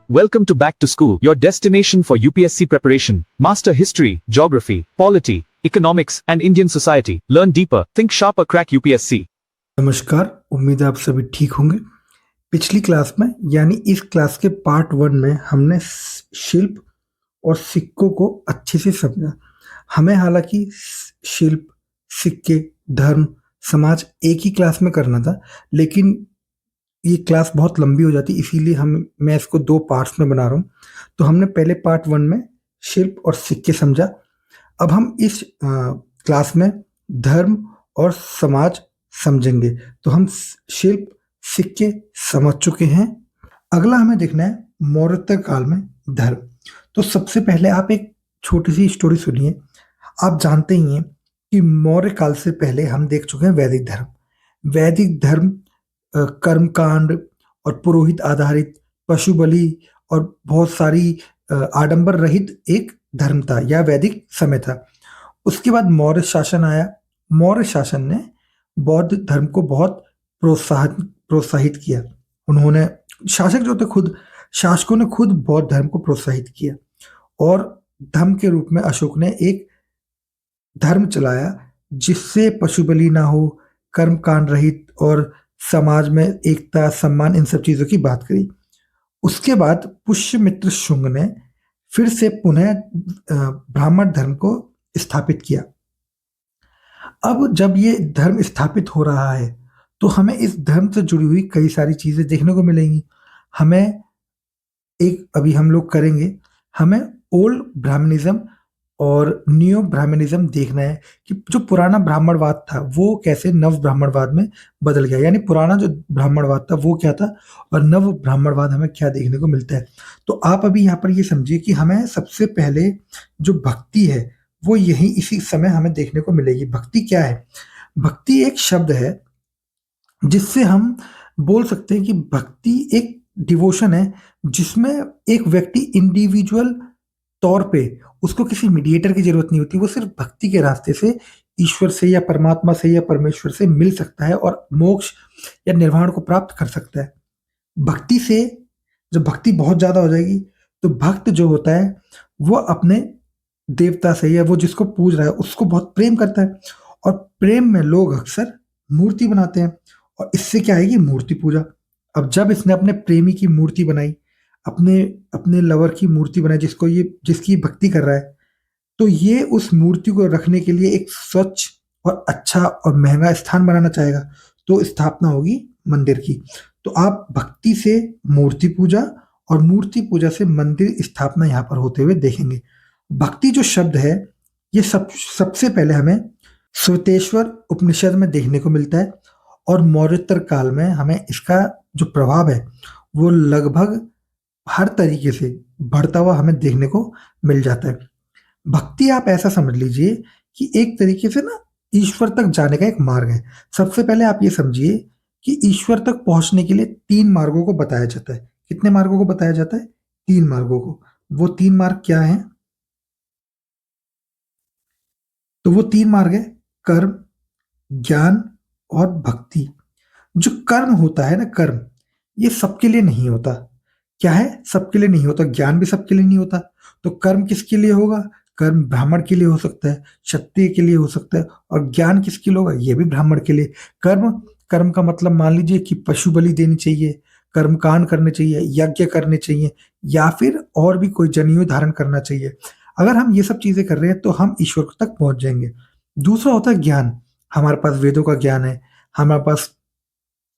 Welcome to Back to School, your destination for UPSC preparation. Master history, geography, polity, economics, and Indian society. Learn deeper, think sharper, crack UPSC. नमस्कार, उम्मीद है आप सभी ठीक होंगे। पिछली क्लास में यानी इस क्लास के पार्ट 1 में हमने शिल्प और सिक्कों को अच्छे से समझा। हमें हालांकि शिल्प, सिक्के, धर्म, समाज एक ही क्लास में करना था, लेकिन ये क्लास बहुत लंबी हो जाती, इसीलिए मैं इसको 2 पार्ट्स में बना रहा हूँ। तो हमने पहले पार्ट 1 में शिल्प और सिक्के समझा। अब हम इस क्लास में धर्म और समाज समझेंगे। तो हम शिल्प, सिक्के समझ चुके हैं। अगला हमें देखना है मौर्योत्तर काल में धर्म। तो सबसे पहले आप एक छोटी सी स्टोरी सुनिए। आप जानते ही हैं कि मौर्य काल से पहले हम देख चुके हैं वैदिक धर्म। वैदिक धर्म कर्मकांड और पुरोहित आधारित, पशु बलि और बहुत सारी आडंबर रहित एक धर्म था या वैदिक समय था। उसके बाद मौर्य शासन आया। मौर्य शासन ने बौद्ध धर्म को बहुत प्रोत्साहित किया। उन्होंने शासकों ने खुद बौद्ध धर्म को प्रोत्साहित किया और धर्म के रूप में अशोक ने एक धर्म चलाया जिससे पशु बलि ना हो, कर्मकांड रहित और समाज में एकता, सम्मान, इन सब चीजों की बात करी। उसके बाद पुष्यमित्र शुंग ने फिर से पुनः ब्राह्मण धर्म को स्थापित किया। अब जब ये धर्म स्थापित हो रहा है तो हमें इस धर्म से जुड़ी हुई कई सारी चीजें देखने को मिलेंगी। अभी हम लोग करेंगे, हमें ओल्ड ब्राह्मणिज्म और न्यू ब्राह्मणिज्म देखना है कि जो पुराना ब्राह्मणवाद था वो कैसे नव ब्राह्मणवाद में बदल गया, यानी पुराना जो ब्राह्मणवाद था वो क्या था और नव ब्राह्मणवाद हमें क्या देखने को मिलता है। तो आप अभी यहाँ पर ये समझिए कि हमें सबसे पहले जो भक्ति है वो इसी समय हमें देखने को मिलेगी। भक्ति क्या है? भक्ति एक शब्द है जिससे हम बोल सकते हैं कि भक्ति एक डिवोशन है जिसमें एक व्यक्ति इंडिविजुअल तौर पे, उसको किसी मीडिएटर की जरूरत नहीं होती, वो सिर्फ भक्ति के रास्ते से ईश्वर से या परमात्मा से या परमेश्वर से मिल सकता है और मोक्ष या निर्वाण को प्राप्त कर सकता है। भक्ति से जब भक्ति बहुत ज्यादा हो जाएगी तो भक्त जो होता है वो अपने देवता से या वो जिसको पूज रहा है उसको बहुत प्रेम करता है और प्रेम में लोग अक्सर मूर्ति बनाते हैं और इससे क्या आएगी? मूर्ति पूजा। अब जब इसने अपने प्रेमी की मूर्ति बनाई, अपने लवर की मूर्ति बनाई जिसकी भक्ति कर रहा है, तो ये उस मूर्ति को रखने के लिए एक स्वच्छ और अच्छा और महंगा स्थान बनाना चाहेगा, तो स्थापना होगी मंदिर की। तो आप भक्ति से मूर्ति पूजा और मूर्ति पूजा से मंदिर स्थापना यहाँ पर होते हुए देखेंगे। भक्ति जो शब्द है ये सबसे पहले हमें श्वेतेश्वर उपनिषद में देखने को मिलता है और मौर्योत्तर काल में हमें इसका जो प्रभाव है वो लगभग हर तरीके से बढ़ता हुआ हमें देखने को मिल जाता है। भक्ति आप ऐसा समझ लीजिए कि एक तरीके से ना ईश्वर तक जाने का एक मार्ग है। सबसे पहले आप ये समझिए कि ईश्वर तक पहुंचने के लिए 3 मार्गों को बताया जाता है। कितने मार्गों को बताया जाता है? 3 मार्गों को। वो 3 मार्ग क्या हैं? तो वो 3 मार्ग है कर्म, ज्ञान और भक्ति। जो कर्म होता है ना, कर्म, ये सबके लिए नहीं होता। क्या है? सबके लिए नहीं होता। ज्ञान भी सबके लिए नहीं होता। तो कर्म किसके लिए होगा? कर्म ब्राह्मण के लिए हो सकता है, क्षत्रिय के लिए हो सकता है, और ज्ञान किसके लिए होगा? ये भी ब्राह्मण के लिए। कर्म का मतलब मान लीजिए कि पशु बलि देनी चाहिए, कर्मकांड करने चाहिए, यज्ञ करने चाहिए, या फिर और भी कोई जनेऊ धारण करना चाहिए। अगर हम ये सब चीजें कर रहे हैं तो हम ईश्वर तक पहुंच जाएंगे। दूसरा होता है ज्ञान। हमारे पास वेदों का ज्ञान है, हमारे पास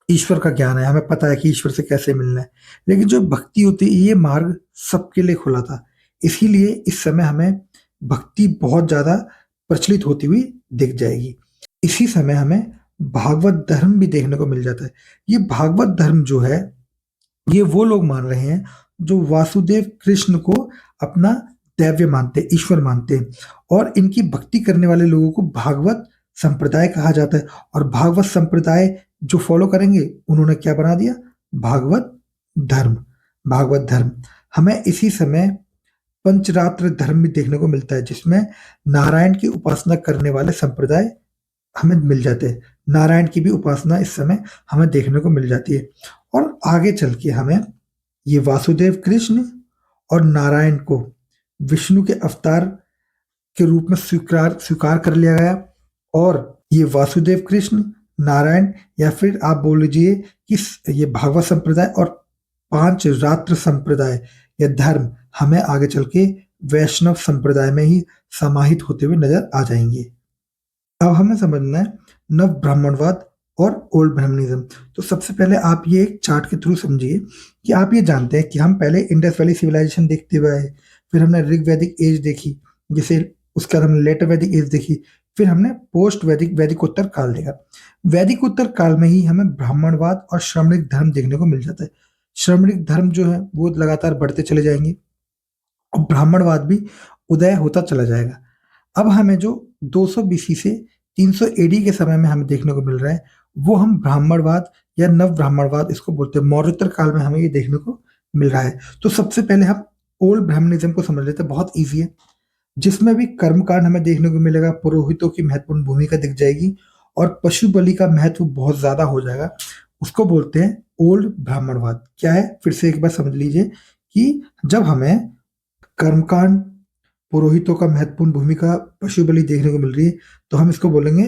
ईश्वर का ज्ञान है, हमें पता है कि ईश्वर से कैसे मिलना है। लेकिन जो भक्ति होती है ये मार्ग सबके लिए खुला था, इसीलिए इस समय हमें भक्ति बहुत ज्यादा प्रचलित होती हुई दिख जाएगी। इसी समय हमें भागवत धर्म भी देखने को मिल जाता है। ये भागवत धर्म जो है ये वो लोग मान रहे हैं जो वासुदेव कृष्ण को अपना दैव्य मानते, ईश्वर मानते हैं, और इनकी भक्ति करने वाले लोगों को भागवत संप्रदाय कहा जाता है। और भागवत संप्रदाय जो फॉलो करेंगे उन्होंने क्या बना दिया? भागवत धर्म। भागवत धर्म हमें इसी समय पंचरात्र धर्म भी देखने को मिलता है जिसमें नारायण की उपासना करने वाले संप्रदाय हमें मिल जाते हैं। नारायण की भी उपासना इस समय हमें देखने को मिल जाती है। और आगे चल के हमें ये वासुदेव कृष्ण और नारायण को विष्णु के अवतार के रूप में स्वीकार कर लिया गया, और ये वासुदेव कृष्ण, नारायण, या फिर आप बोल लीजिए कि ये भागवत संप्रदाय और 5 रात्र संप्रदाय या धर्म हमें आगे चल के वैष्णव संप्रदाय में ही समाहित होते हुए नजर आ जाएंगे। अब हमें समझना है नव ब्राह्मणवाद और ओल्ड ब्राह्मणिज्म। तो सबसे पहले आप ये एक चार्ट के थ्रू समझिए कि आप ये जानते हैं कि हम पहले इंडस वैली सिविलाइजेशन देखते हुए आए, फिर हमने ऋग वैदिक एज देखी, जिसे उसके बाद हमने लेटर वैदिक एज देखी, फिर हमने पोस्ट वैदिक वैदिकोत्तर काल देखा। वैदिकोत्तर काल में ही हमें ब्राह्मणवाद और श्रमणिक धर्म देखने को मिल जाता है। श्रमणिक धर्म जो है वो लगातार बढ़ते चले जाएंगे और ब्राह्मणवाद भी उदय होता चला जाएगा। अब हमें जो 200 बीसी से 300 एडी के समय में हमें देखने को मिल रहा है, वो हम ब्राह्मणवाद या नव ब्राह्मणवाद इसको बोलते हैं। मौर्योत्तर काल में हमें ये देखने को मिल रहा है। तो सबसे पहले हम ओल्ड ब्राह्मणिज्म को समझ लेते हैं, बहुत ईजी है, जिसमें भी कर्मकांड हमें देखने को मिलेगा, पुरोहितों की महत्वपूर्ण भूमिका दिख जाएगी और पशु बलि का महत्व बहुत ज्यादा हो जाएगा। उसको बोलते हैं ओल्ड ब्राह्मणवाद। क्या है, फिर से एक बार समझ लीजिए कि जब हमें कर्मकांड, पुरोहितों का महत्वपूर्ण भूमिका, पशु बलि देखने को मिल रही है, तो हम इसको बोलेंगे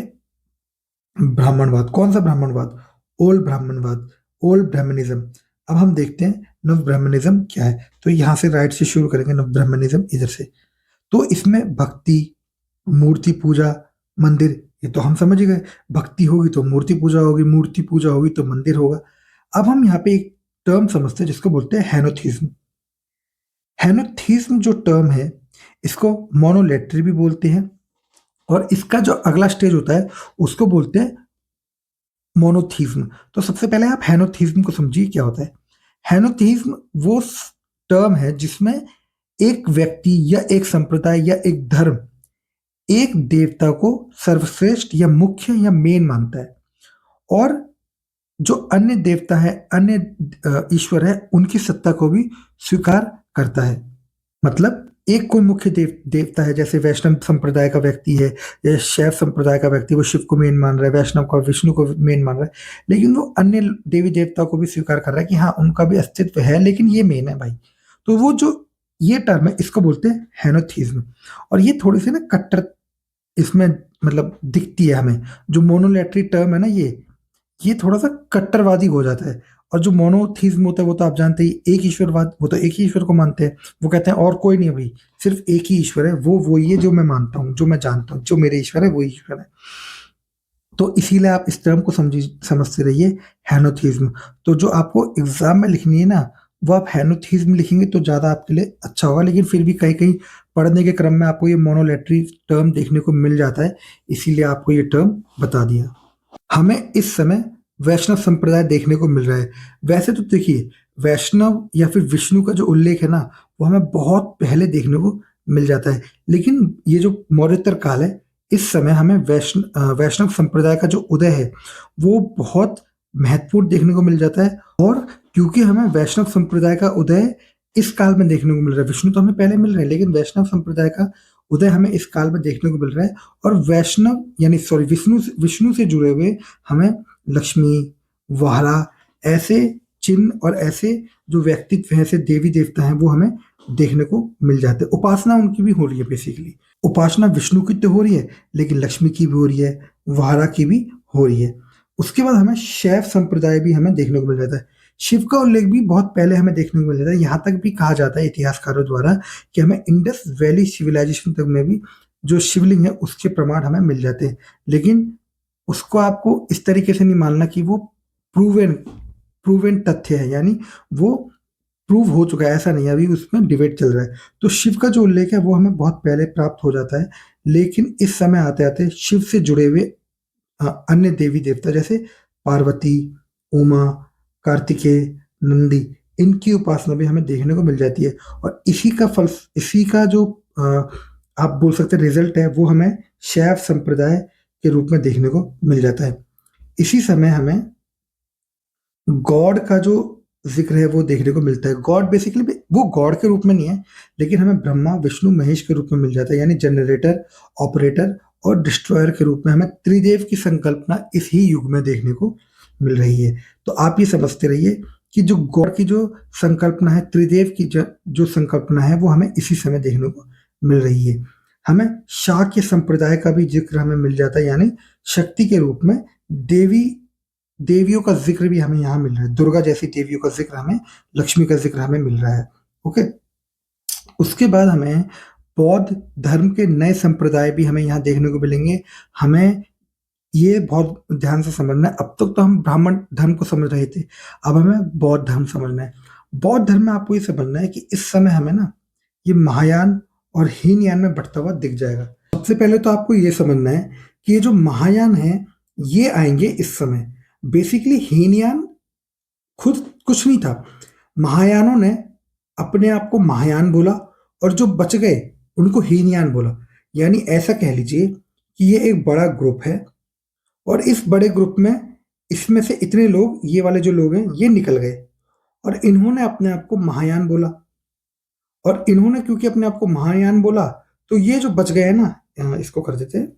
ब्राह्मणवाद। कौन सा ब्राह्मणवाद? ओल्ड ब्राह्मणवाद, ओल्ड ब्राह्मणिज्म। अब हम देखते हैं नव ब्राह्मणिज्म क्या है। तो यहाँ से राइट से शुरू करेंगे, नव ब्राह्मणिज्म इधर से। तो इसमें भक्ति, मूर्ति पूजा, मंदिर, ये तो हम समझ ही गए। भक्ति होगी तो मूर्ति पूजा होगी, मूर्ति पूजा होगी तो मंदिर होगा। अब हम यहाँ पे एक टर्म समझते हैं जिसको बोलते हैं हेनोथिज्म। हेनोथिज्म जो टर्म है, इसको मोनोलेट्री भी बोलते हैं, और इसका जो अगला स्टेज होता है उसको बोलते हैं मोनोथिज्म। तो सबसे पहले आप हेनोथिज्म को समझिए क्या होता है। हेनोथिज्म वो टर्म है जिसमें एक व्यक्ति या एक संप्रदाय या एक धर्म एक देवता को सर्वश्रेष्ठ या मुख्य या मेन मानता है, और जो अन्य देवता है, अन्य ईश्वर है, उनकी सत्ता को भी स्वीकार करता है। मतलब एक कोई मुख्य देवता है, जैसे वैष्णव संप्रदाय का व्यक्ति है या शैव संप्रदाय का व्यक्ति, वो शिव को मेन मान रहा है, वैष्णव का विष्णु को मेन मान रहा है, लेकिन वो अन्य देवी देवता को भी स्वीकार कर रहा है कि हाँ उनका भी अस्तित्व है, लेकिन ये मेन है भाई। तो वो जो ये टर्म है इसको बोलते हैं हेनोथिज्म। और ये थोड़ी सी ना कट्टर इसमें मतलब दिखती है हमें। जो मोनोलेटरी टर्म है ना, ये थोड़ा सा कट्टरवादी हो जाता है। और जो मोनोथिज्म होता है वो तो आप जानते ही, एक ईश्वरवाद, वो तो एक ही ईश्वर को मानते हैं। वो कहते हैं और कोई नहीं है भाई, सिर्फ एक ही ईश्वर है, वो वही है जो मैं मानता हूँ, जो मैं जानता हूँ, जो मेरे ईश्वर है वही ईश्वर है। तो इसीलिए आप इस टर्म को समझते रहिए, हेनोथिज्म। तो जो आपको एग्जाम में लिखनी है ना, वो आप हेनोथिज्म लिखेंगे तो ज़्यादा आपके लिए अच्छा होगा। लेकिन फिर भी कहीं कहीं पढ़ने के क्रम में आपको ये मोनोलेटरी टर्म देखने को मिल जाता है, इसीलिए आपको ये टर्म बता दिया। हमें इस समय वैष्णव संप्रदाय देखने को मिल रहा है। वैसे तो देखिए, वैष्णव या फिर विष्णु का जो उल्लेख है ना, वो हमें बहुत पहले देखने को मिल जाता है। लेकिन ये जो मौर्योत्तर काल है, इस समय हमें वैष्णव संप्रदाय का जो उदय है वो बहुत महत्वपूर्ण देखने को मिल जाता है। और क्योंकि हमें वैष्णव संप्रदाय का उदय इस काल में देखने को मिल रहा है, विष्णु तो हमें पहले मिल रहे हैं, लेकिन वैष्णव संप्रदाय का उदय हमें इस काल में देखने को मिल रहा है। और वैष्णव यानी सॉरी विष्णु से जुड़े हुए हमें लक्ष्मी, वाहरा, ऐसे चिन्ह और ऐसे जो व्यक्तित्व हैं, ऐसे देवी देवता हैं, वो हमें देखने को मिल जाते हैं। उपासना उनकी भी हो रही है। बेसिकली उपासना विष्णु की तो हो रही है, लेकिन लक्ष्मी की भी हो रही है, वाहरा की भी हो रही है। उसके बाद हमें शैव संप्रदाय भी हमें देखने को मिल जाता है। शिव का उल्लेख भी बहुत पहले हमें देखने को मिल जाता है। यहाँ तक भी कहा जाता है इतिहासकारों द्वारा कि हमें इंडस वैली सिविलाइजेशन तक में भी जो शिवलिंग है उसके प्रमाण हमें मिल जाते हैं। लेकिन उसको आपको इस तरीके से नहीं मानना कि वो प्रूवन तथ्य है, यानी वो प्रूव हो चुका है, ऐसा नहीं है, अभी उसमें डिबेट चल रहा है। तो शिव का जो उल्लेख है वो हमें बहुत पहले प्राप्त हो जाता है। लेकिन इस समय आते आते शिव से जुड़े हुए अन्य देवी देवता जैसे पार्वती, उमा, कार्तिकेय, नंदी, इनकी उपासना भी हमें देखने को मिल जाती है। और इसी का जो आप बोल सकते हैं रिजल्ट है, वो हमें शैव संप्रदाय के रूप में देखने को मिल जाता है। इसी समय हमें गॉड का जो जिक्र है वो देखने को मिलता है। गॉड बेसिकली वो गॉड के रूप में नहीं है, लेकिन हमें ब्रह्मा, विष्णु, महेश के रूप में मिल जाता है। यानी जनरेटर, ऑपरेटर और डिस्ट्रॉयर के रूप में हमें त्रिदेव की संकल्पना इस ही युग में देखने को मिल रही है। तो आप ये समझते रहिए कि जो गॉड की जो संकल्पना है, त्रिदेव की जो संकल्पना है, वो हमें इसी समय देखने को मिल रही है। हमें शाक्य संप्रदाय का भी जिक्र हमें मिल जाता है, यानी शक्ति के रूप में देवियों का जिक्र भी हमें यहाँ मिल रहा है। दुर्गा जैसी देवियों का जिक्र हमें, लक्ष्मी का जिक्र हमें मिल रहा है। ओके, उसके बाद हमें बौद्ध धर्म के नए संप्रदाय भी हमें यहाँ देखने को मिलेंगे। हमें ये बहुत ध्यान से समझना है। अब तक तो हम ब्राह्मण धर्म को समझ रहे थे, अब हमें बौद्ध धर्म समझना है। बौद्ध धर्म में आपको ये समझना है कि इस समय हमें ना ये महायान और हीनयान में बढ़ता हुआ दिख जाएगा। सबसे पहले तो आपको ये समझना है कि ये जो महायान है ये आएंगे इस समय। बेसिकली हीनयान खुद कुछ नहीं था, महायानों ने अपने आप को महायान बोला और जो बच गए उनको हीनयान बोला। यानी ऐसा कह लीजिए कि ये एक बड़ा ग्रुप है और इस बड़े ग्रुप में इसमें से इतने लोग, ये वाले जो लोग हैं, ये निकल गए और इन्होंने अपने आप को महायान बोला। और इन्होंने क्योंकि अपने आप को महायान बोला, तो ये जो बच गए हैं ना, इसको कर देते हैं,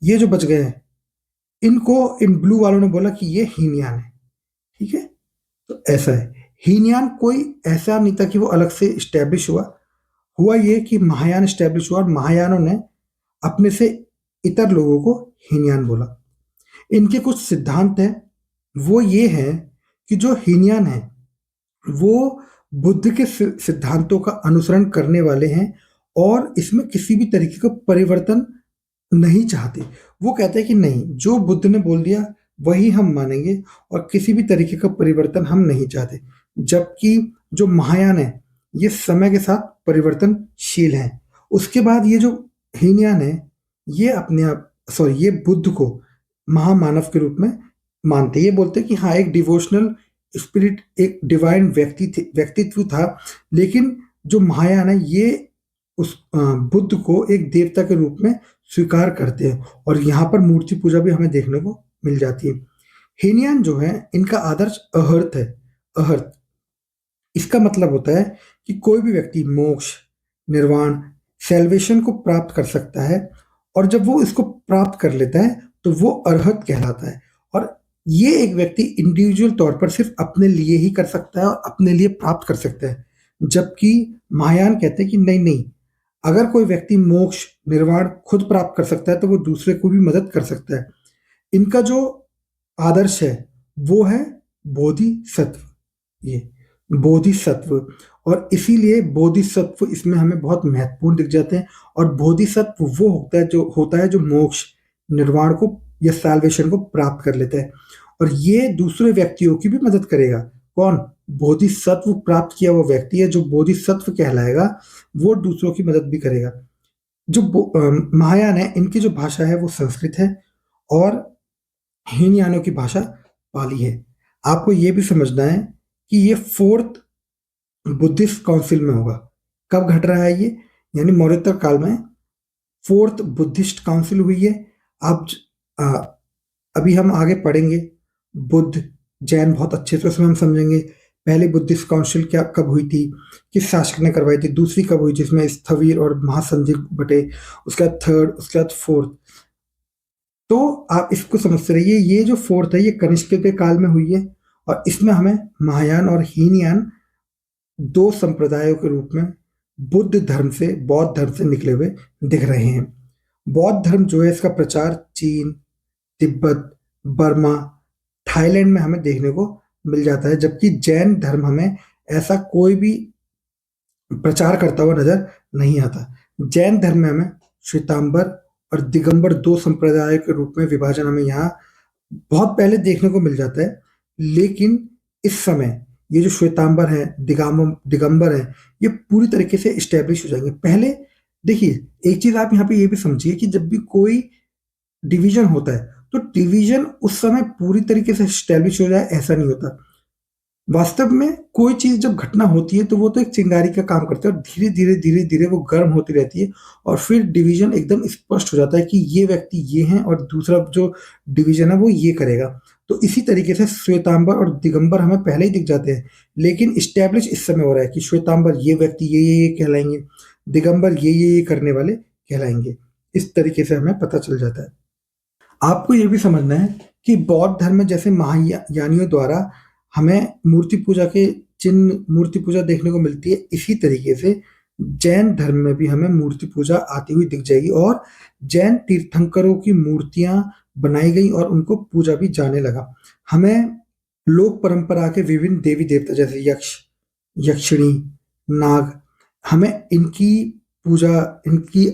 ये जो बच गए हैं, इनको इन ब्लू वालों ने बोला कि ये हीनयान है। ठीक है, तो ऐसा है। हीनयान कोई ऐसा नहीं था कि वो अलग से इस्टेब्लिश हुआ ये कि महायान इस्टेब्लिश हुआ और महायानों ने अपने से इतर लोगों को हीनयान बोला। इनके कुछ सिद्धांत हैं, वो ये है कि जो हीनयान है वो बुद्ध के सिद्धांतों का अनुसरण करने वाले हैं और इसमें किसी भी तरीके का परिवर्तन नहीं चाहते। वो कहते हैं कि नहीं, जो बुद्ध ने बोल दिया वही हम मानेंगे और किसी भी तरीके का परिवर्तन हम नहीं चाहते। जबकि जो महायान है ये समय के साथ परिवर्तनशील हैं। उसके बाद ये जो हीनयान है ये अपने आप ये बुद्ध को महामानव के रूप में मानते। ये बोलते हैं कि हाँ, एक डिवोशनल स्पिरिट, एक डिवाइन व्यक्तित्व था, लेकिन जो महायान है ये उस बुद्ध को एक देवता के रूप में स्वीकार करते हैं और यहाँ पर मूर्ति पूजा भी हमें देखने को मिल जाती है। हीनयान जो है इनका आदर्श अहर्त है। अहर्त इसका मतलब होता है कि कोई भी व्यक्ति मोक्ष, निर्वाण, सैल्वेशन को प्राप्त कर सकता है और जब वो इसको प्राप्त कर लेता है तो वो अरहत कहलाता है। और ये एक व्यक्ति इंडिविजुअल तौर पर सिर्फ अपने लिए ही कर सकता है और अपने लिए प्राप्त कर सकता है। जबकि महायान कहते हैं कि नहीं नहीं, अगर कोई व्यक्ति मोक्ष, निर्वाण खुद प्राप्त कर सकता है तो वो दूसरे को भी मदद कर सकता है। इनका जो आदर्श है वो है बोधिसत्व। ये बोधिसत्व, और इसीलिए बोधिसत्व इसमें हमें बहुत महत्वपूर्ण दिख जाते हैं। और बोधिसत्व वो होता है जो मोक्ष, निर्वाण को या सैल्वेशन को प्राप्त कर लेता है और ये दूसरे व्यक्तियों की भी मदद करेगा। कौन? बोधिसत्व प्राप्त किया वो व्यक्ति है जो बोधिसत्व कहलाएगा, वो दूसरों की मदद भी करेगा। जो महायान है इनकी जो भाषा है वो संस्कृत है और हीनयानों की भाषा पाली है। आपको ये भी समझना है कि ये 4th बुद्धिस्ट काउंसिल में होगा। कब घट रहा है ये? यानी मौर्योत्तर काल में 4th बुद्धिस्ट काउंसिल हुई है। अब अभी हम आगे पढ़ेंगे बुद्ध, जैन बहुत अच्छे से उसमें हम समझेंगे। पहले बुद्धिस्ट काउंसिल क्या कब हुई थी, किस शासक ने करवाई थी, दूसरी कब हुई जिसमें स्थविर और महासंधि बटे, उसके बाद 3rd, उसके बाद 4th। तो आप इसको समझते रहिए। ये जो 4th है ये कनिष्क के काल में हुई है और इसमें हमें महायान और हीनयान दो संप्रदायों के रूप में बुद्ध धर्म से, बौद्ध धर्म से निकले हुए दिख रहे हैं। बौद्ध धर्म जो है इसका प्रचार चीन, तिब्बत, बर्मा, थाईलैंड में हमें देखने को मिल जाता है। जबकि जैन धर्म हमें ऐसा कोई भी प्रचार करता हुआ नजर नहीं आता। जैन धर्म में हमें श्वेतांबर और दिगंबर दो संप्रदाय के रूप में विभाजन हमें यहाँ बहुत पहले देखने को मिल जाता है। लेकिन इस समय ये जो श्वेतांबर है, दिगंबर है, ये पूरी तरीके से इस्टेब्लिश हो जाएंगे। पहले देखिए, एक चीज आप यहाँ पे ये भी समझिए कि जब भी कोई डिवीजन होता है तो डिवीजन उस समय पूरी तरीके से इस्टेब्लिश हो जाए ऐसा नहीं होता। वास्तव में कोई चीज जब घटना होती है तो वो तो एक चिंगारी का काम करता है और धीरे धीरे धीरे धीरे वो गर्म होती रहती है और फिर डिवीजन एकदम स्पष्ट हो जाता है कि ये व्यक्ति ये हैं और दूसरा जो डिवीजन है वो ये करेगा। तो इसी तरीके से श्वेतांबर और दिगंबर हमें पहले ही दिख जाते हैं, लेकिन इस्टेब्लिश इस समय हो रहा है कि श्वेतांबर ये व्यक्ति ये कहलाएंगे, दिगंबर ये करने वाले कहलाएंगे। इस तरीके से हमें पता चल जाता है। आपको ये भी समझना है कि बौद्ध धर्म में जैसे महायानियों द्वारा हमें मूर्ति पूजा के चिन्ह, मूर्ति पूजा देखने को मिलती है। इसी तरीके से जैन धर्म में भी हमें मूर्ति पूजा आती हुई दिख जाएगी और जैन तीर्थंकरों की मूर्तियां बनाई गई और उनको पूजा भी जाने लगा। हमें लोक परंपरा के विभिन्न देवी देवता जैसे यक्ष, यक्षिणी, नाग, हमें इनकी पूजा, इनकी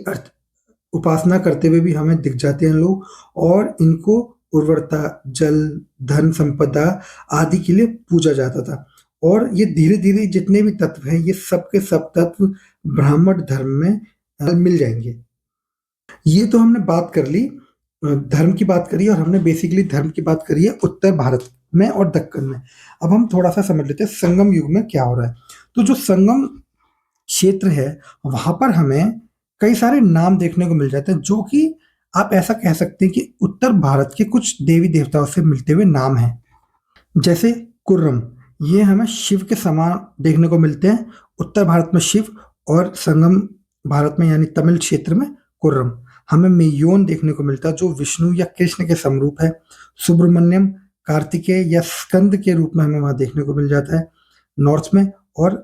उपासना करते हुए भी हमें दिख जाते हैं लोग, और इनको उर्वरता, जल, धन संपदा आदि के लिए पूजा जाता था। और ये धीरे धीरे जितने भी तत्व हैं, ये सब के सब तत्व ब्राह्मण धर्म में मिल जाएंगे। ये तो हमने बात कर ली, धर्म की बात करी, और हमने बेसिकली धर्म की बात करी है उत्तर भारत में और दक्कन में। अब हम थोड़ा सा समझ लेते हैं संगम युग में क्या हो रहा है। तो जो संगम क्षेत्र है, वहां पर हमें कई सारे नाम देखने को मिल जाते हैं, जो कि आप ऐसा कह सकते हैं कि उत्तर भारत के कुछ देवी देवताओं से मिलते हुए नाम हैं। जैसे कुर्रम, ये हमें शिव के समान देखने को मिलते हैं। उत्तर भारत में शिव और संगम भारत में यानी तमिल क्षेत्र में कुर्रम। हमें मेयोन देखने को मिलता है जो विष्णु या कृष्ण के समरूप है। सुब्रमण्यम कार्तिकेय या स्कंद के रूप में हमें वहां देखने को मिल जाता है नॉर्थ में, और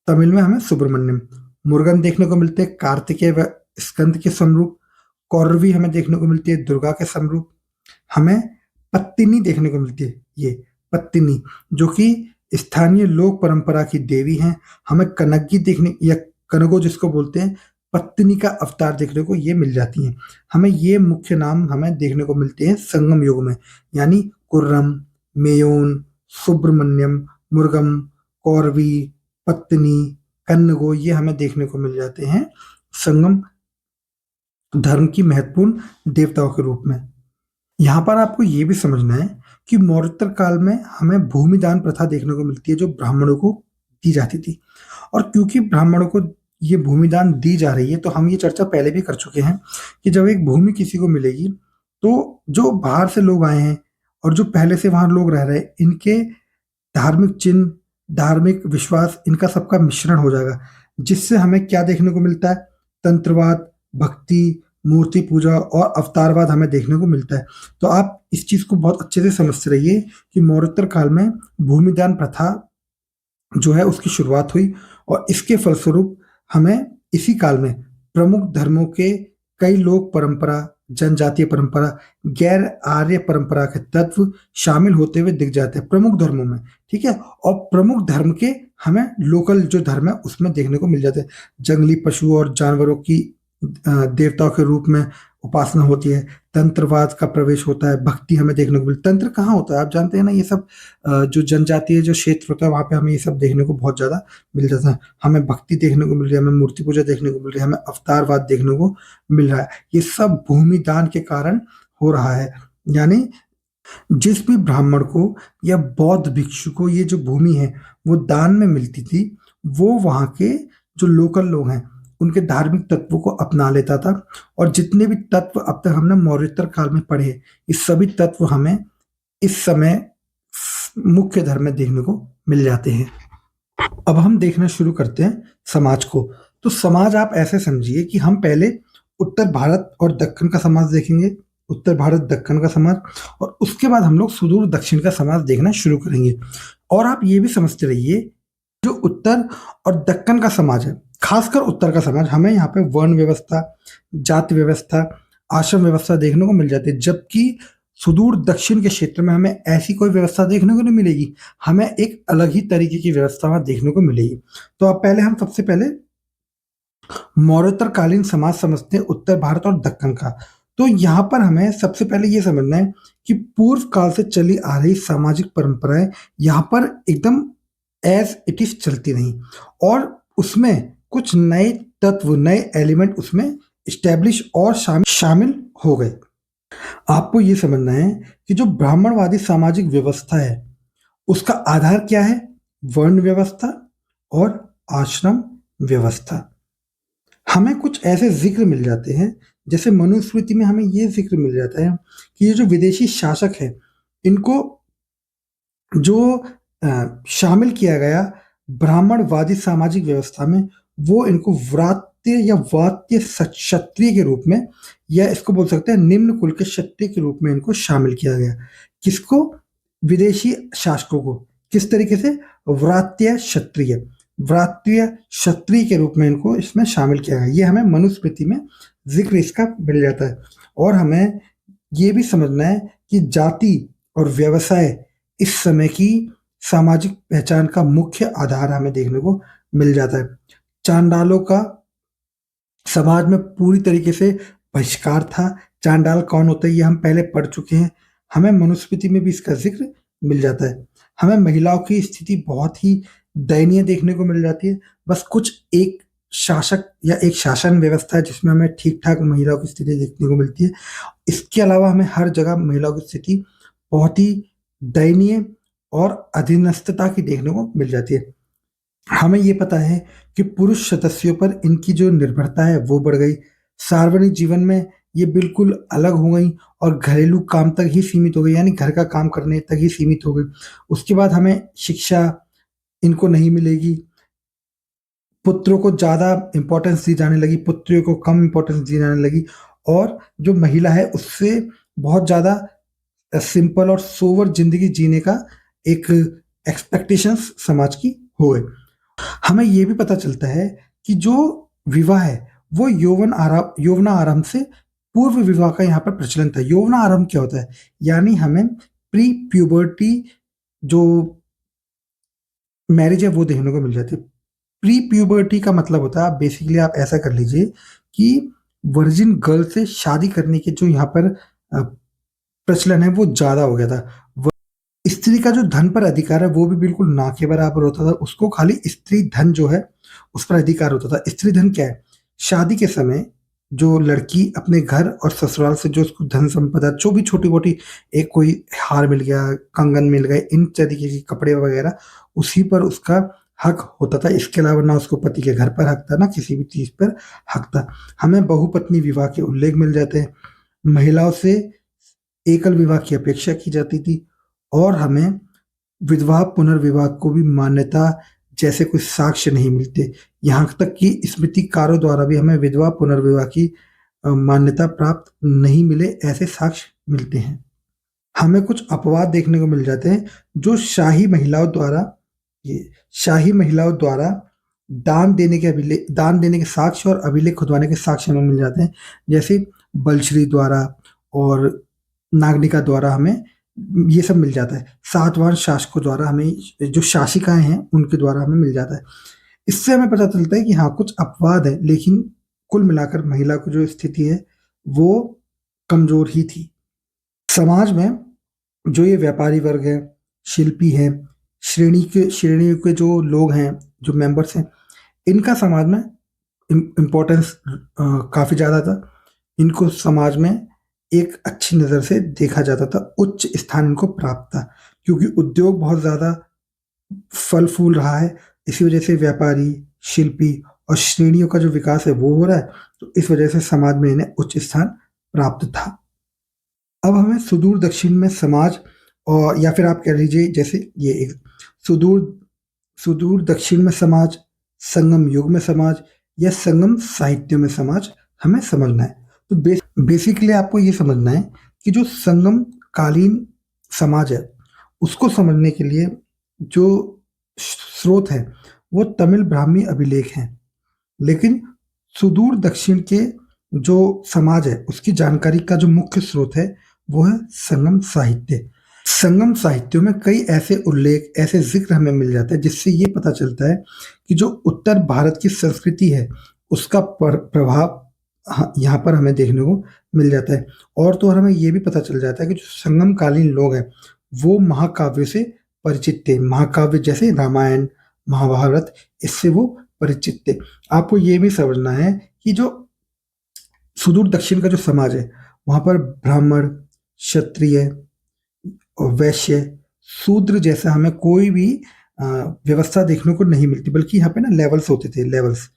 तमिल में हमें सुब्रमण्यम। मुरुगन देखने को मिलते हैं कार्तिकेय व स्कंद के समरूप। कौरवी हमें देखने को मिलती है दुर्गा के समरूप। हमें पत्तिनी देखने को मिलती है, ये पत्तिनी, जो कि स्थानीय लोक परंपरा की देवी हैं। हमें कनग्गी देखने, या कनगो जिसको बोलते हैं, पत्तिनी का अवतार देखने को ये मिल जाती हैं। हमें ये मुख्य नाम हमें देखने को मिलते हैं संगम युग में, यानी कुर्रम, मेयोन, सुब्रमण्यम, मुर्गम, कौरवी, पत्तिनी, कन्नगो, ये हमें देखने को मिल जाते हैं संगम धर्म की महत्वपूर्ण देवताओं के रूप में। यहाँ पर आपको ये भी समझना है कि मौर्योत्तर काल में हमें भूमिदान प्रथा देखने को मिलती है जो ब्राह्मणों को दी जाती थी। और क्योंकि ब्राह्मणों को ये भूमिदान दी जा रही है, तो हम ये चर्चा पहले भी कर चुके हैं कि जब एक भूमि किसी को मिलेगी, तो जो बाहर से लोग आए हैं और जो पहले से वहां लोग रह रहे हैं, इनके धार्मिक चिन्ह, धार्मिक विश्वास, इनका सबका मिश्रण हो जाएगा, जिससे हमें क्या देखने को मिलता है? तंत्रवाद, भक्ति, मूर्ति पूजा और अवतारवाद हमें देखने को मिलता है। तो आप इस चीज को बहुत अच्छे से समझते रहिए कि मौर्योत्तर काल में भूमिदान प्रथा जो है उसकी शुरुआत हुई, और इसके फलस्वरूप हमें इसी काल में प्रमुख धर्मों के कई लोक परंपरा, जनजातीय परंपरा, गैर आर्य परंपरा के तत्व शामिल होते हुए दिख जाते हैं प्रमुख धर्मों में, ठीक है। और प्रमुख धर्म के हमें लोकल जो धर्म है उसमें देखने को मिल जाते हैं। जंगली पशु और जानवरों की देवताओं के रूप में उपासना होती है। तंत्रवाद का प्रवेश होता है, भक्ति हमें देखने को मिलती है। तंत्र कहाँ होता है आप जानते हैं ना, ये सब जो जनजातीय जो क्षेत्र होता है वहां पे हमें ये सब देखने को बहुत ज्यादा मिल जाता है। हमें भक्ति देखने को मिल रही है, हमें मूर्ति पूजा देखने को मिल रही है, हमें अवतारवाद देखने को मिल रहा है। ये सब भूमि दान के कारण हो रहा है। यानी जिस भी ब्राह्मण को या बौद्ध भिक्षु को ये जो भूमि है वो दान में मिलती थी, वो वहां के जो लोकल लोग हैं उनके धार्मिक तत्वों को अपना लेता था। और जितने भी तत्व अब तक हमने मौर्योत्तर काल में पढ़े, ये सभी तत्व हमें इस समय मुख्य धर्म में देखने को मिल जाते हैं। अब हम देखना शुरू करते हैं समाज को। तो समाज आप ऐसे समझिए कि हम पहले उत्तर भारत और दक्कन का समाज देखेंगे, उत्तर भारत दक्कन का समाज, और उसके बाद हम लोग सुदूर दक्षिण का समाज देखना शुरू करेंगे। और आप ये भी समझते रहिए, जो उत्तर और दक्कन का समाज है, खासकर उत्तर का समाज, हमें यहाँ पे वर्ण व्यवस्था, जाति व्यवस्था, आश्रम व्यवस्था देखने को मिल जाती है, जबकि सुदूर दक्षिण के क्षेत्र में हमें ऐसी कोई व्यवस्था देखने को नहीं मिलेगी। हमें एक अलग ही तरीके की व्यवस्था वहां देखने को मिलेगी। तो अब पहले हम सबसे पहले मौर्योत्तर कालीन समाज समझते हैं उत्तर भारत और दक्कन का। तो यहाँ पर हमें सबसे पहले ये समझना है कि पूर्व काल से चली आ रही सामाजिक परंपराएं यहाँ पर एकदम एज इट इज चलती रही, और उसमें कुछ नए तत्व, नए एलिमेंट उसमें इस्टेब्लिश और शामिल हो गए। आपको ये समझना है कि जो ब्राह्मणवादी सामाजिक व्यवस्था है उसका आधार क्या है? वर्ण व्यवस्था और आश्रम व्यवस्था। हमें कुछ ऐसे जिक्र मिल जाते हैं, जैसे मनुस्मृति में हमें ये जिक्र मिल जाता है कि ये जो विदेशी शासक है, इनको जो शामिल किया गया ब्राह्मणवादी सामाजिक व्यवस्था में, वो इनको व्रात्य या वात्य क्षत्रिय के रूप में, या इसको बोल सकते हैं निम्न कुल के क्षत्रिय के रूप में इनको शामिल किया गया। किसको? विदेशी शासकों को। किस तरीके से? व्रात्य क्षत्रिय, व्रात्य क्षत्रिय के रूप में इनको इसमें शामिल किया गया। ये हमें मनुस्मृति में जिक्र इसका मिल जाता है। और हमें ये भी समझना है कि जाति और व्यवसाय इस समय की सामाजिक पहचान का मुख्य आधार हमें देखने को मिल जाता है। चांडालों का समाज में पूरी तरीके से बहिष्कार था। चांडाल कौन होता है ये हम पहले पढ़ चुके हैं। हमें मनुस्मृति में भी इसका जिक्र मिल जाता है। हमें महिलाओं की स्थिति बहुत ही दयनीय देखने को मिल जाती है। बस कुछ एक शासक या एक शासन व्यवस्था है जिसमें हमें ठीक ठाक महिलाओं की स्थिति देखने को मिलती है। इसके अलावा हमें हर जगह महिलाओं की स्थिति बहुत ही दयनीय और अधीनस्थता की देखने को मिल जाती है। हमें ये पता है कि पुरुष सदस्यों पर इनकी जो निर्भरता है वो बढ़ गई। सार्वजनिक जीवन में ये बिल्कुल अलग हो गई और घरेलू काम तक ही सीमित हो गई, यानी घर का काम करने तक ही सीमित हो गई। उसके बाद हमें शिक्षा इनको नहीं मिलेगी। पुत्रों को ज़्यादा इम्पोर्टेंस दी जाने लगी, पुत्रियों को कम इम्पोर्टेंस दी जाने लगी। और जो महिला है उससे बहुत ज़्यादा सिंपल और सोवर जिंदगी जीने का एक एक्सपेक्टेशंस समाज की हो गई। हमें ये भी पता चलता है कि जो विवाह है वो यौवना आरंभ से पूर्व विवाह का यहाँ पर प्रचलन था। यौवना आरंभ क्या होता है? यानी हमें प्री प्यूबर्टी जो मैरिज है वो देखने को मिल जाती है। प्री प्यूबर्टी का मतलब होता है, बेसिकली आप ऐसा कर लीजिए कि वर्जिन गर्ल से शादी करने के जो यहाँ पर प्रचलन है वो ज़्यादा हो गया था। स्त्री का जो धन पर अधिकार है वो भी बिल्कुल ना के बराबर होता था। उसको खाली स्त्री धन जो है उस पर अधिकार होता था। स्त्री धन क्या है? शादी के समय जो लड़की अपने घर और ससुराल से जो उसको धन संपदा जो भी छोटी मोटी, एक कोई हार मिल गया, कंगन मिल गए, इन तरीके के कपड़े वगैरह, उसी पर उसका हक होता था। इसके अलावा ना उसको पति के घर पर हक था, ना किसी भी चीज पर हक था। हमें बहुपत्नी विवाह के उल्लेख मिल जाते हैं। महिलाओं से एकल विवाह की अपेक्षा की जाती थी। और हमें विधवा पुनर्विवाह को भी मान्यता जैसे कोई साक्ष्य नहीं मिलते। यहाँ तक कि स्मृतिकारों द्वारा भी हमें विधवा पुनर्विवाह की मान्यता प्राप्त नहीं मिले ऐसे साक्ष्य मिलते हैं। हमें कुछ अपवाद देखने को मिल जाते हैं जो शाही महिलाओं द्वारा दान देने के साक्ष्य और अभिलेख खुदवाने के साक्ष्य हमें मिल जाते हैं। जैसे बलश्री द्वारा और नागनिका द्वारा हमें ये सब मिल जाता है। सातवाहन शासकों द्वारा हमें, जो शासिकाएं हैं उनके द्वारा हमें मिल जाता है। इससे हमें पता चलता है कि हाँ कुछ अपवाद है, लेकिन कुल मिलाकर महिला की जो स्थिति है वो कमजोर ही थी। समाज में जो ये व्यापारी वर्ग है, शिल्पी है, श्रेणी के जो लोग हैं, जो मेंबर्स हैं, इनका समाज में इम्पोर्टेंस काफी ज्यादा था। इनको समाज में एक अच्छी नज़र से देखा जाता था, उच्च स्थान इनको प्राप्त था, क्योंकि उद्योग बहुत ज़्यादा फल फूल रहा है। इसी वजह से व्यापारी, शिल्पी और श्रेणियों का जो विकास है वो हो रहा है, तो इस वजह से समाज में इन्हें उच्च स्थान प्राप्त था। अब हमें सुदूर दक्षिण में समाज, और या फिर आप कह लीजिए जैसे ये एक सुदूर दक्षिण में समाज, संगम युग में समाज या संगम साहित्य में समाज हमें समझना है। तो बेसिकली आपको ये समझना है कि जो संगम कालीन समाज है उसको समझने के लिए जो स्रोत है वो तमिल ब्राह्मी अभिलेख हैं, लेकिन सुदूर दक्षिण के जो समाज है उसकी जानकारी का जो मुख्य स्रोत है वो है संगम साहित्य। संगम साहित्यों में कई ऐसे उल्लेख, ऐसे जिक्र हमें मिल जाते हैं जिससे ये पता चलता है कि जो उत्तर भारत की संस्कृति है उसका प्रभाव यहाँ पर हमें देखने को मिल जाता है। और तो और हमें ये भी पता चल जाता है कि जो संगम कालीन लोग हैं वो महाकाव्य से परिचित थे। महाकाव्य जैसे रामायण, महाभारत, इससे वो परिचित थे। आपको ये भी समझना है कि जो सुदूर दक्षिण का जो समाज है वहाँ पर ब्राह्मण, क्षत्रिय और वैश्य, शूद्र जैसा हमें कोई भी व्यवस्था देखने को नहीं मिलती, बल्कि यहाँ पे ना लेवल्स होते थे। लेवल्स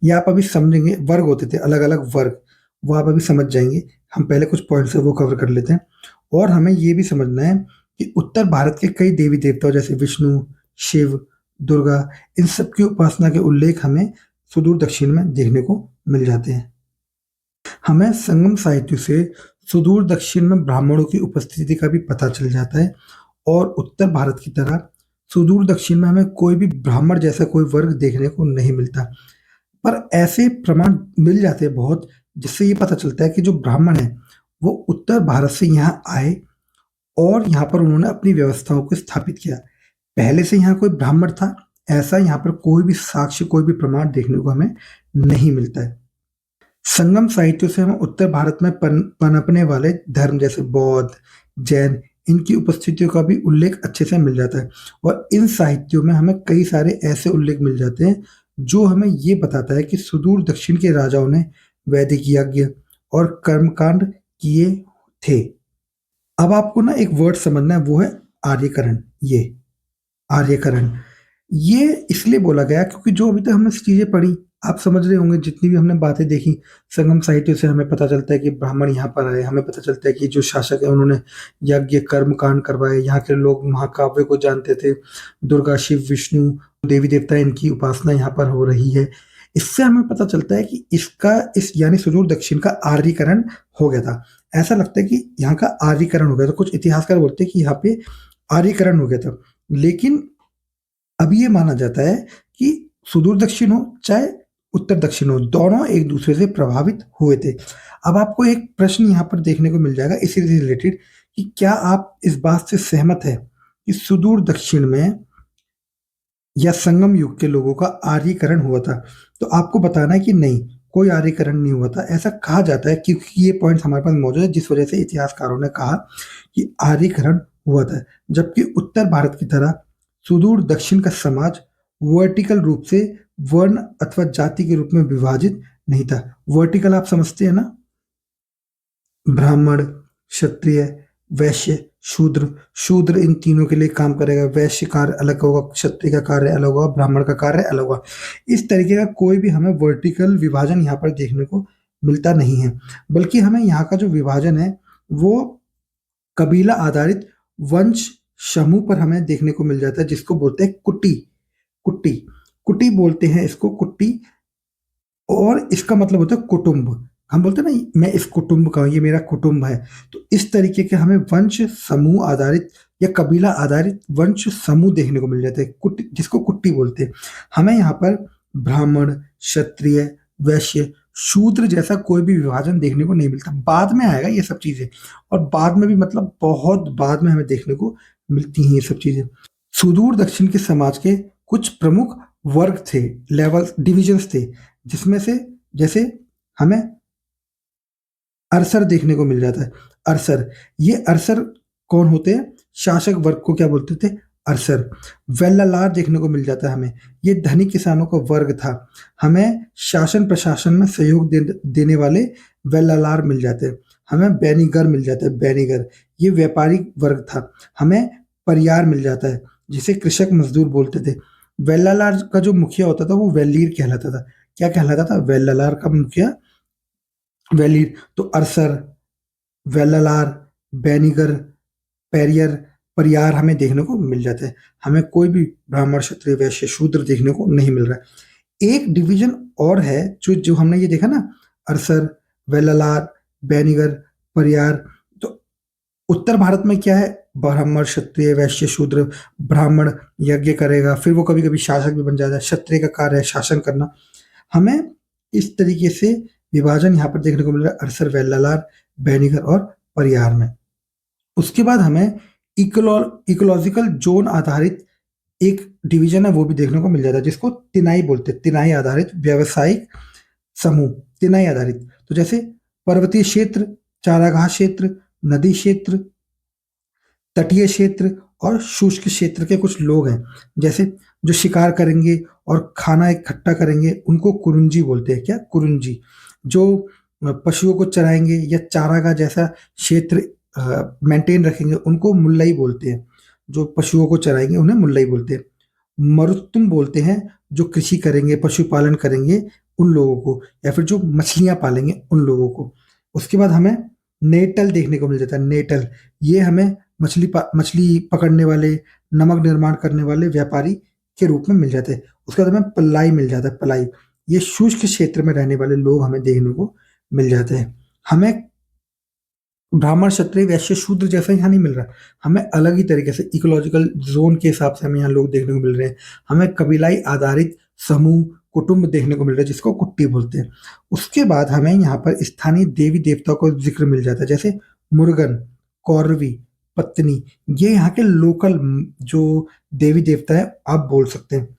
ये आप अभी समझेंगे, वर्ग होते थे, अलग अलग वर्ग, वो आप अभी समझ जाएंगे। हम पहले कुछ पॉइंट्स है वो कवर कर लेते हैं। और हमें ये भी समझना है कि उत्तर भारत के कई देवी देवताओं जैसे विष्णु, शिव, दुर्गा, इन सब की उपासना के उल्लेख हमें सुदूर दक्षिण में देखने को मिल जाते हैं। हमें संगम साहित्य से सुदूर दक्षिण में ब्राह्मणों की उपस्थिति का भी पता चल जाता है। और उत्तर भारत की तरह सुदूर दक्षिण में हमें कोई भी ब्राह्मण जैसा कोई वर्ग देखने को नहीं मिलता। पर ऐसे प्रमाण मिल जाते हैं बहुत, जिससे ये पता चलता है कि जो ब्राह्मण है वो उत्तर भारत से यहाँ आए और यहाँ पर उन्होंने अपनी व्यवस्थाओं को स्थापित किया। पहले से यहाँ कोई ब्राह्मण था, ऐसा यहाँ पर कोई भी साक्ष्य, कोई भी प्रमाण देखने को हमें नहीं मिलता है। संगम साहित्यों से हमें उत्तर भारत में पनपने वाले धर्म जैसे बौद्ध, जैन, इनकी उपस्थितियों का भी उल्लेख अच्छे से मिल जाता है। और इन साहित्यों में हमें कई सारे ऐसे उल्लेख मिल जाते हैं जो हमें ये बताता है कि सुदूर दक्षिण के राजाओं ने वैदिक यज्ञ और कर्मकांड किए थे। अब आपको ना एक वर्ड समझना है, वो है आर्यकरण। ये आर्यकरण ये इसलिए बोला गया क्योंकि जो अभी तक हमने चीजें पढ़ी, आप समझ रहे होंगे, जितनी भी हमने बातें देखी, संगम साहित्य से हमें पता चलता है कि ब्राह्मण यहाँ पर आए, हमें पता चलता है कि जो शासक है उन्होंने यज्ञ कर्म कांड करवाए, यहाँ के लोग महाकाव्य को जानते थे, दुर्गा शिव विष्णु देवी देवता इनकी उपासना यहाँ पर हो रही है। इससे हमें पता चलता है कि इस यानी सुदूर दक्षिण का आर्यीकरण हो गया था। ऐसा लगता है कि यहाँ का आर्यीकरण हो गया था। कुछ इतिहासकार बोलते हैं कि यहाँ पे आर्यीकरण हो गया था, लेकिन अब ये माना जाता है कि सुदूर दक्षिण हो चाहे उत्तर दक्षिण हो, दोनों एक दूसरे से प्रभावित हुए थे। अब आपको एक प्रश्न यहाँ पर देखने को मिल जाएगा इसी से रिलेटेड कि क्या आप इस बात से सहमत है कि सुदूर दक्षिण में या संगम युग के लोगों का आर्यीकरण हुआ था? तो आपको बताना है कि नहीं, कोई आर्यीकरण नहीं हुआ था। ऐसा कहा जाता है क्योंकि ये पॉइंट हमारे पास मौजूद है, जिस वजह से इतिहासकारों ने कहा कि आर्यीकरण हुआ था। जबकि उत्तर भारत की तरह सुदूर दक्षिण का समाज वर्टिकल रूप से वर्ण अथवा जाति के रूप में विभाजित नहीं था। वर्टिकल आप समझते हैं ना, ब्राह्मण, क्षत्रिय, वैश्य, शूद्र। शूद्र इन तीनों के लिए काम करेगा, वैश्य कार्य अलग होगा, क्षत्रिय का कार्य अलग होगा, ब्राह्मण का कार्य अलग होगा। इस तरीके का कोई भी हमें वर्टिकल विभाजन यहाँ पर देखने को मिलता नहीं है, बल्कि हमें यहाँ का जो विभाजन है वो कबीला आधारित वंश समूह पर हमें देखने को मिल जाता है, जिसको बोलते हैं कुटी। कुटी कुटी बोलते हैं इसको, कुटी। और इसका मतलब होता है कुटुंब। हम बोलते हैं ना, मैं इस कुटुंब का हूं, ये मेरा कुटुंब है। तो इस तरीके के हमें वंश समूह आधारित या कबीला आधारित वंश समूह देखने को मिल जाते हैं, कुटी, जिसको कुट्टी बोलते हैं। हमें यहाँ पर ब्राह्मण, क्षत्रिय, वैश्य, शूद्र जैसा कोई भी विभाजन देखने को नहीं मिलता। बाद में आएगा ये सब चीजें, और बाद में भी मतलब बहुत बाद में हमें देखने को मिलती हैं ये सब चीजें। सुदूर दक्षिण के समाज के कुछ प्रमुख वर्ग थे, लेवल डिविजन्स थे, जिसमें से जैसे हमें अरसर देखने को मिल जाता है। अरसर, ये अरसर कौन होते हैं? शासक वर्ग को क्या बोलते थे? अरसर। वेल्लालार देखने को मिल जाता है हमें, ये धनिक किसानों का वर्ग था। हमें शासन प्रशासन में सहयोग देने वाले वेल्लालार मिल जाते हैं। हमें बैनिगर मिल जाता है, बैनिगर, ये व्यापारिक वर्ग था। हमें परियार मिल जाता है, जिसे कृषक मजदूर बोलते थे। वेल्लालार का जो मुखिया होता था वो वेल्लीर कहलाता था। क्या कहलाता था? वेल्लालार का मुखिया वेलीर। तो अरसर, वेल्लालार, बैनिगर, पेरियर, परियार हमें देखने को मिल जाते हैं। हमें कोई भी ब्राह्मण, क्षत्रिय, वैश्य, शूद्र देखने को नहीं मिल रहा है। एक डिवीजन और है जो जो हमने ये देखा ना, अरसर, वेल्लालार, बैनिगर, परियार। तो उत्तर भारत में क्या है? ब्राह्मण, क्षत्रिय, वैश्य, शूद्र। ब्राह्मण यज्ञ करेगा, फिर वो कभी कभी शासक भी बन जाता है। क्षत्रिय का कार्य है शासन करना। हमें इस तरीके से विभाजन यहाँ पर देखने को मिल रहा है अरसर, वेल्लालार, बैनिगर और परियार में। उसके बाद हमें इकोलॉजिकल जोन आधारित एक डिवीजन है वो भी देखने को मिल जाता है, जिसको तिनाई बोलते हैं। तिनाई आधारित व्यावसायिक समूह, तिनाई आधारित। तो जैसे पर्वतीय क्षेत्र, चारागाह क्षेत्र, नदी क्षेत्र, तटीय क्षेत्र और शुष्क क्षेत्र के कुछ लोग हैं, जैसे जो शिकार करेंगे और खाना इकट्ठा करेंगे, उनको कुरुंजी बोलते हैं। क्या? कुरुंजी। जो पशुओं को चराएंगे या चारागाह जैसा क्षेत्र मेंटेन रखेंगे, उनको मुल्लाई बोलते हैं। जो पशुओं को चराएंगे उन्हें मुल्लाई बोलते हैं। मरुत्तुम बोलते हैं जो कृषि करेंगे, पशुपालन करेंगे उन लोगों को, या फिर जो मछलियां पालेंगे उन लोगों को। उसके बाद हमें नेटल देखने को मिल जाता है। नेटल, ये हमें मछली पकड़ने वाले, नमक निर्माण करने वाले व्यापारी के रूप में मिल जाते हैं। उसके बाद हमें पलाई मिल जाता है। पलाई, ये शुष्क क्षेत्र में रहने वाले लोग हमें देखने को मिल जाते हैं। हमें ब्राह्मण क्षत्रिय वैश्य शूद्र जैसा यहाँ नहीं मिल रहा, हमें अलग ही तरीके से इकोलॉजिकल जोन के हिसाब से हमें यहाँ लोग देखने को मिल रहे हैं। हमें कबीलाई आधारित समूह कुटुंब देखने को मिल रहा है जिसको कुट्टी बोलते हैं। उसके बाद हमें यहाँ पर स्थानीय देवी देवताओं को जिक्र मिल जाता है, जैसे मुर्गन, कौरवी, पत्नी, ये यहाँ के लोकल जो देवी देवता है आप बोल सकते हैं।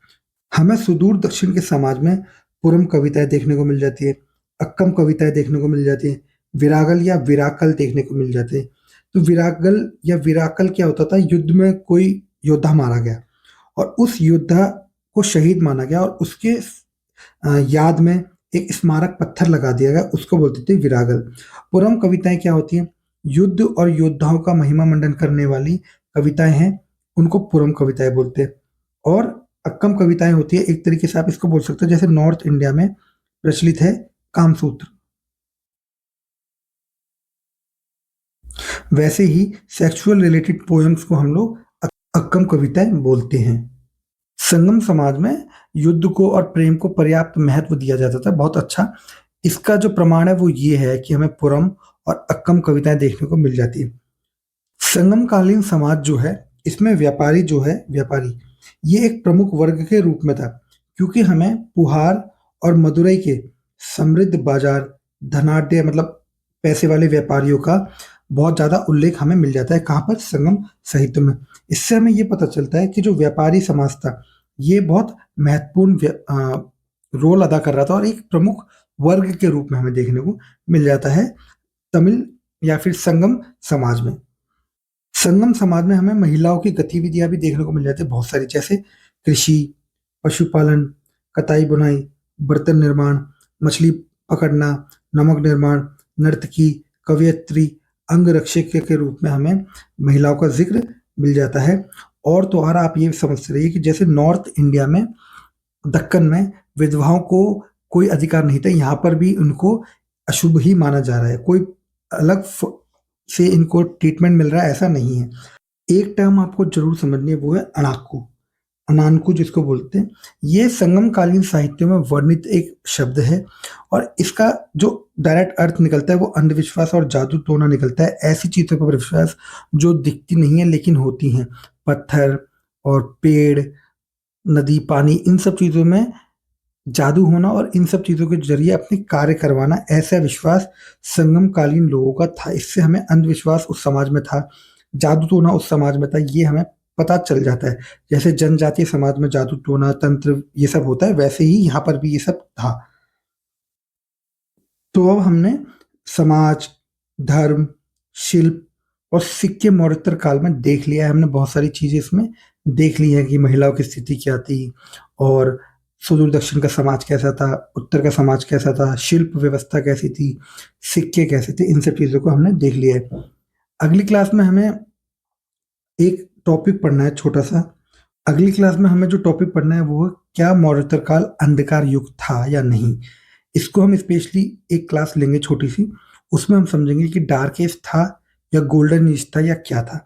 हमें सुदूर दक्षिण के समाज में पुरम कविताएं देखने को मिल जाती है, अक्कम कविताएं देखने को मिल जाती है, विरागल या विराकल देखने को मिल जाते हैं। तो विरागल या विराकल क्या होता था, युद्ध में कोई योद्धा मारा गया और उस योद्धा को शहीद माना गया और उसके याद में एक स्मारक पत्थर लगा दिया गया, उसको बोलते थे विरागल। पुरम कविताएं क्या होती हैं, युद्ध और योद्धाओं का महिमा मंडन करने वाली कविताएं हैं, उनको पुरम कविताएं बोलते हैं। और अक्कम कविताएं होती है, एक तरीके से आप इसको बोल सकते हो जैसे नॉर्थ इंडिया में प्रचलित है कामसूत्र, वैसे ही सेक्सुअल रिलेटेड पोएम्स को हम लोग अक्कम कविताएं बोलते हैं। संगम समाज में युद्ध को और प्रेम को पर्याप्त महत्व दिया जाता था, बहुत अच्छा। इसका जो प्रमाण है वो ये है कि हमें पुरम और अक्कम कविताएं देखने को मिल जाती है। संगमकालीन समाज जो है इसमें व्यापारी जो है, व्यापारी ये एक प्रमुख वर्ग के रूप में था, क्योंकि हमें पुहार और मदुरई के समृद्ध बाजार, धनाढ्य मतलब पैसे वाले व्यापारियों का बहुत ज़्यादा उल्लेख हमें मिल जाता है। कहाँ पर, संगम साहित्य में। इससे हमें ये पता चलता है कि जो व्यापारी समाज था ये बहुत महत्वपूर्ण रोल अदा कर रहा था और एक प्रमुख वर्ग के रूप में हमें देखने को मिल जाता है तमिल या फिर संगम समाज में। संगम समाज में हमें महिलाओं की गतिविधियां भी देखने को मिल जाती है बहुत सारी, जैसे कृषि, पशुपालन, कताई बुनाई, बर्तन निर्माण, मछली पकड़ना, नमक निर्माण, नर्तकी, कवयित्री, अंगरक्षक के रूप में हमें महिलाओं का जिक्र मिल जाता है। और तो और आप ये समझ रहिए कि जैसे नॉर्थ इंडिया में, दक्कन में विधवाओं को कोई अधिकार नहीं था, यहाँ पर भी उनको अशुभ ही माना जा रहा है, कोई अलग से इनको ट्रीटमेंट मिल रहा है ऐसा नहीं है। एक टर्म आपको जरूर समझनी है, वो है अनाकू, अनानकू जिसको बोलते हैं। ये संगमकालीन साहित्य में वर्णित एक शब्द है और इसका जो डायरेक्ट अर्थ निकलता है वो अंधविश्वास और जादू टोना निकलता है। ऐसी चीजों पर विश्वास जो दिखती नहीं है लेकिन होती हैं, पत्थर और पेड़, नदी, पानी, इन सब चीजों में जादू होना और इन सब चीजों के जरिए अपने कार्य करवाना, ऐसा विश्वास संगमकालीन लोगों का था। इससे हमें अंधविश्वास उस समाज में था, जादू टोना उस समाज में था, ये हमें पता चल जाता है। जैसे जनजातीय समाज में जादू टोना, तंत्र ये सब होता है, वैसे ही यहाँ पर भी ये सब था। तो अब हमने समाज, धर्म, शिल्प और सिक्के मौर्योत्तर काल में देख लिया है, हमने बहुत सारी चीजें इसमें देख ली है कि महिलाओं की स्थिति क्या थी और सुदूर दक्षिण का समाज कैसा था, उत्तर का समाज कैसा था, शिल्प व्यवस्था कैसी थी, सिक्के कैसे थे, इन सब चीजों को हमने देख लिया है। अगली क्लास में हमें एक टॉपिक पढ़ना है छोटा सा। अगली क्लास में हमें जो टॉपिक पढ़ना है वो है क्या मौर्योत्तर काल अंधकार युग था या नहीं। इसको हम स्पेशली एक क्लास लेंगे छोटी सी, उसमें हम समझेंगे कि डार्क एज था या गोल्डन एज था या क्या था।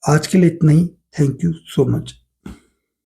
आज के लिए इतना ही। Thank you so much.